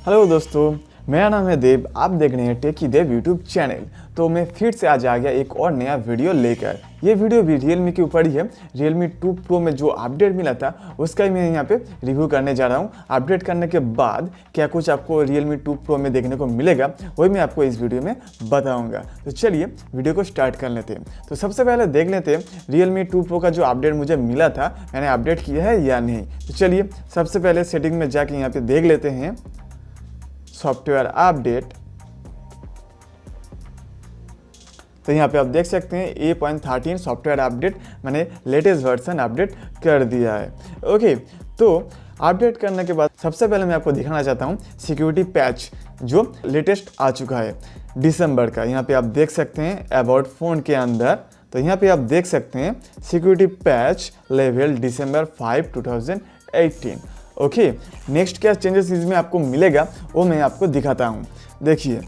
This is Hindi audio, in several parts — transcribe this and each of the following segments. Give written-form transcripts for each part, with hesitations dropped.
हेलो दोस्तों, मेरा नाम है देव। आप देख रहे हैं टेकी देव यूट्यूब चैनल। तो मैं फिर से आज आ गया एक और नया वीडियो लेकर। ये वीडियो भी Realme के ऊपर ही है। Realme 2 Pro में जो अपडेट मिला था उसका ही मैं यहाँ पे रिव्यू करने जा रहा हूँ। अपडेट करने के बाद क्या कुछ आपको Realme 2 Pro में देखने को मिलेगा वही मैं आपको इस वीडियो में बताऊँगा। तो चलिए वीडियो को स्टार्ट कर लेते हैं। तो सबसे पहले देख लेते हैं Realme 2 Pro का जो अपडेट मुझे मिला था मैंने अपडेट किया है या नहीं। तो चलिए सबसे पहले सेटिंग में जाके यहाँ पे देख लेते हैं सॉफ्टवेयर अपडेट। तो यहाँ पे आप देख सकते हैं 8.13 सॉफ्टवेयर अपडेट मैंने लेटेस्ट वर्जन अपडेट कर दिया है। ओके, तो अपडेट करने के बाद सबसे पहले मैं आपको दिखाना चाहता हूँ सिक्योरिटी पैच जो लेटेस्ट आ चुका है दिसंबर का। यहाँ पे आप देख सकते हैं अबाउट फ़ोन के अंदर। तो यहाँ पे आप देख सकते हैं सिक्योरिटी पैच लेवल दिसंबर 5, 2018। ओके, नेक्स्ट क्या चेंजेस इसमें आपको मिलेगा वो मैं आपको दिखाता हूँ। देखिए,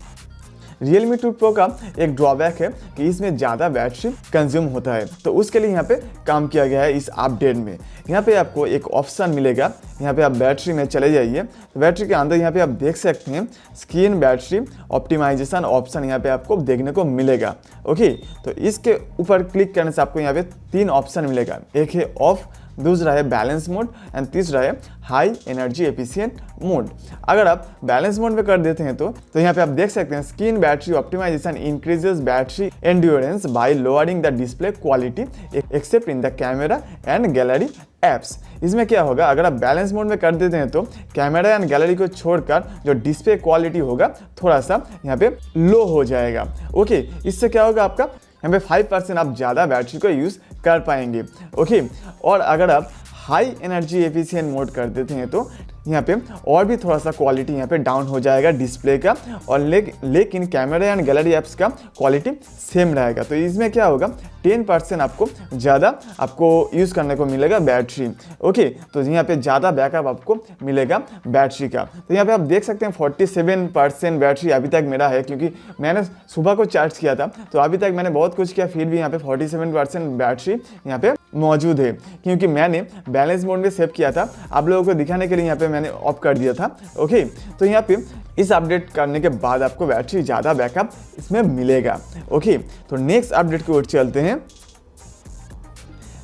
Realme 2 Pro का एक ड्रॉबैक है कि इसमें ज़्यादा बैटरी कंज्यूम होता है, तो उसके लिए यहाँ पे काम किया गया है इस अपडेट में। यहाँ पे आपको एक ऑप्शन मिलेगा, यहाँ पे आप बैटरी में चले जाइए। तो बैटरी के अंदर यहाँ पे आप देख सकते हैं स्क्रीन बैटरी ऑप्टिमाइजेशन ऑप्शन यहाँ पे आपको देखने को मिलेगा। ओके, तो इसके ऊपर क्लिक करने से आपको यहाँ पे 3 ऑप्शन मिलेगा। एक है ऑफ, दूसरा है बैलेंस मोड एंड तीसरा है हाई एनर्जी एफिशिएंट मोड। अगर आप बैलेंस मोड में कर देते हैं तो यहाँ पे आप देख सकते हैं screen battery optimization increases battery endurance by lowering the display quality except in the camera and gallery apps. इसमें क्या होगा, अगर आप बैलेंस मोड में कर देते हैं तो कैमरा एंड गैलरी को छोड़कर जो डिस्प्ले क्वालिटी होगा थोड़ा सा यहाँ पे लो हो जाएगा। ओके, इससे क्या होगा, आपका यहाँ पे 5% आप ज़्यादा बैटरी को यूज़ कर पाएंगे। ओके, और अगर आप हाई एनर्जी एफिशिएंट मोड कर देते हैं तो यहाँ पे और भी थोड़ा सा क्वालिटी यहाँ पे डाउन हो जाएगा डिस्प्ले का, और लेकिन कैमरा एंड गैलरी ऐप्स का क्वालिटी सेम रहेगा। तो इसमें क्या होगा, 10% आपको ज़्यादा आपको यूज़ करने को मिलेगा बैटरी। ओके, तो यहाँ पे ज़्यादा बैकअप आपको मिलेगा बैटरी का। तो यहाँ पे आप देख सकते हैं 47% बैटरी अभी तक मेरा है, क्योंकि मैंने सुबह को चार्ज किया था। तो अभी तक मैंने बहुत कुछ किया, फिर भी यहाँ पे 47% बैटरी यहाँ पे मौजूद है, क्योंकि मैंने बैलेंस मोड में सेव किया था। आप लोगों को दिखाने के लिए यहाँ पे मैंने ऑफ कर दिया था। ओके, तो यहाँ पे इस अपडेट करने के बाद आपको बैटरी ज़्यादा बैकअप इसमें मिलेगा। ओके, तो नेक्स्ट अपडेट की ओर चलते हैं।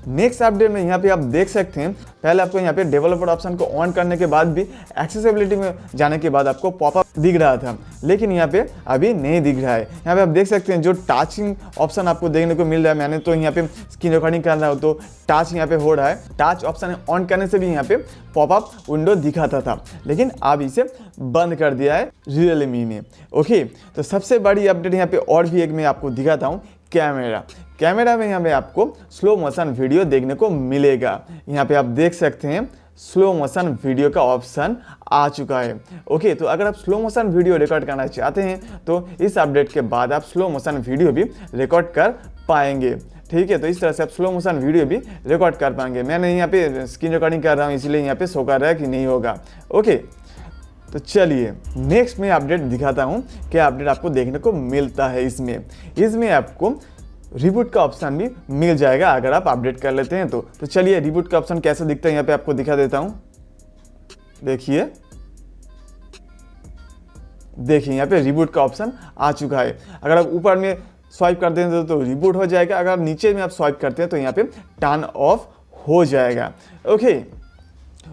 नेक्स्ट अपडेट में यहाँ पे आप देख सकते हैं, पहले आपको यहाँ पे डेवलपर ऑप्शन को ऑन करने के बाद भी एक्सेसिबिलिटी में जाने के बाद आपको पॉपअप दिख रहा था, लेकिन यहाँ पे अभी नहीं दिख रहा है। यहाँ पे आप देख सकते हैं जो टचिंग ऑप्शन आपको देखने को मिल रहा है। मैंने तो यहाँ पे स्क्रीन रिकॉर्डिंग कर रहा हूँ तो टच यहाँ पे हो रहा है। टच ऑप्शन ऑन करने से भी यहाँ पे पॉपअप विंडो दिखाता था, लेकिन अब इसे बंद कर दिया है Realme ने। ओके, तो सबसे बड़ी अपडेट यहाँ पे और भी एक मैं आपको दिखाता हूँ, कैमरा में यहाँ पे आपको स्लो मोशन वीडियो देखने को मिलेगा। यहाँ पे आप देख सकते हैं स्लो मोशन वीडियो का ऑप्शन आ चुका है। ओके, तो अगर आप स्लो मोशन वीडियो रिकॉर्ड करना चाहते हैं तो इस अपडेट के बाद आप स्लो मोशन वीडियो भी रिकॉर्ड कर पाएंगे। ठीक है, तो इस तरह से आप स्लो मोशन वीडियो भी रिकॉर्ड कर पाएंगे। मैंने यहाँ पे स्क्रीन रिकॉर्डिंग कर रहा हूँ, इसलिए यहाँ पे शो कर रहा है कि नहीं होगा। ओके, तो चलिए नेक्स्ट में अपडेट दिखाता हूँ क्या अपडेट आपको देखने को मिलता है। इसमें आपको रिबूट का ऑप्शन भी मिल जाएगा अगर आप अपडेट कर लेते हैं तो चलिए रिबूट का ऑप्शन कैसे दिखता है यहाँ पे आपको दिखा देता हूँ। देखिए यहाँ पे रिबूट का ऑप्शन आ चुका है। अगर आप ऊपर में स्वाइप कर दें तो रिबूट हो जाएगा। अगर नीचे में आप स्वाइप करते हैं तो यहाँ पे टर्न ऑफ हो जाएगा। ओके,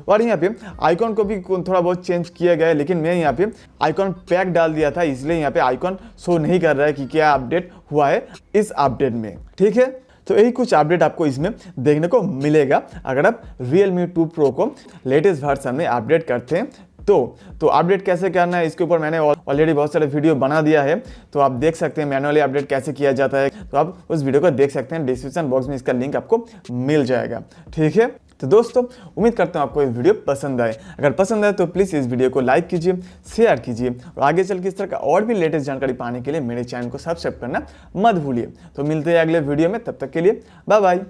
और यहाँ पे आइकॉन को भी थोड़ा बहुत चेंज किया गया है, लेकिन मैं यहाँ पे आइकॉन पैक डाल दिया था, इसलिए यहाँ पे आइकॉन शो नहीं कर रहा है कि क्या अपडेट हुआ है इस अपडेट में। ठीक है, तो यही कुछ अपडेट आपको इसमें देखने को मिलेगा अगर आप Realme 2 Pro को लेटेस्ट वर्जन में अपडेट करते हैं तो अपडेट कैसे करना है इसके ऊपर मैंने ऑलरेडी बहुत सारे वीडियो बना दिया है। तो आप देख सकते हैं मैनुअली अपडेट कैसे किया जाता है, तो आप उस वीडियो को देख सकते हैं। डिस्क्रिप्शन बॉक्स में इसका लिंक आपको मिल जाएगा। ठीक है, तो दोस्तों उम्मीद करता हूँ आपको ये वीडियो पसंद आए। अगर पसंद आए तो प्लीज़ इस वीडियो को लाइक कीजिए, शेयर कीजिए, और आगे चल के इस तरह का और भी लेटेस्ट जानकारी पाने के लिए मेरे चैनल को सब्सक्राइब करना मत भूलिए। तो मिलते हैं अगले वीडियो में, तब तक के लिए बाय बाय।